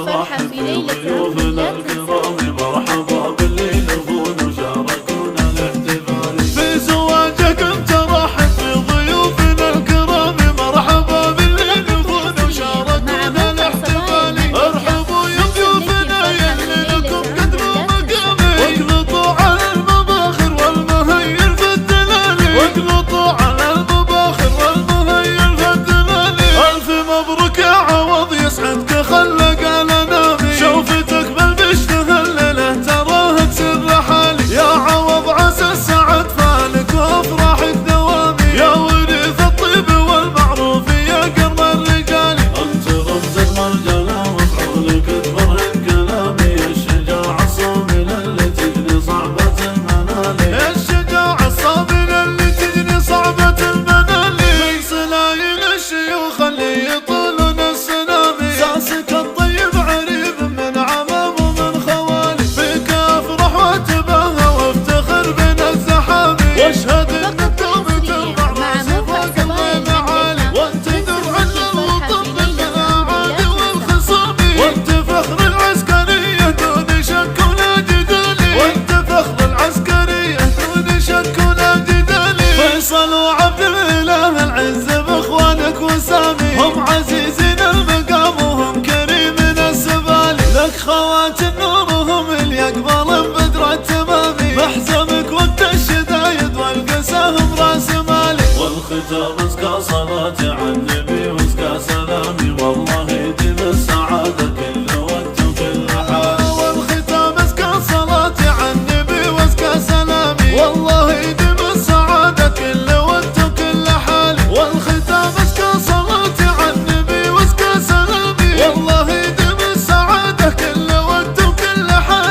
فرحة في ليلة ضيوفنا الكرام، مرحبا باللي يلفون وشاركونا الاحتفال. في زواجك انت رحب بضيوفنا الكرام، مرحبا باللي يلفون وشاركونا الاحتفال. ارحبوا يا ضيوفنا يلي لكم قدر مقامي، واقلطوا على المباخر والمهيل في الدلالي، واقلطوا على المباخر والمهيل في الدلالي. الف مبروك يا عوض يسعدك خلق الانامي، شوفتك بالبشته الليله تراها تسر حالي. يا عوض عسى السعد فالك وافراحك دوامي، يا وريث الطيب والمعروف يا كرم الرجال. انت رمز المرجله وفعولك تبرهن كلامي، الشجاعه الصامله اللي تجني صعبه المنال، الشجاعه الصامله اللي تجني صعبه المنال. من سلايل الشيوخ اللي يطولون السلامي، ساسك الطيب عريب من عمام ومن خوالي. فيك افرح واتباهى وافتخر بين الزحامي، واشهد انك دومت المعروس فوق المعالي. وانت درع للوطن بالاعادي والخصام، وانت فخر العسكريه دون شك ولا جدال، وانت فخر العسكريه دون شك ولا جدال. فيصل وعبد الاله العز باخوانك وسامي، هم عزيزين المقام وهم كريمين السبالي. لك خوات النور وهم اللي يقبلن بدر التمامي، محزن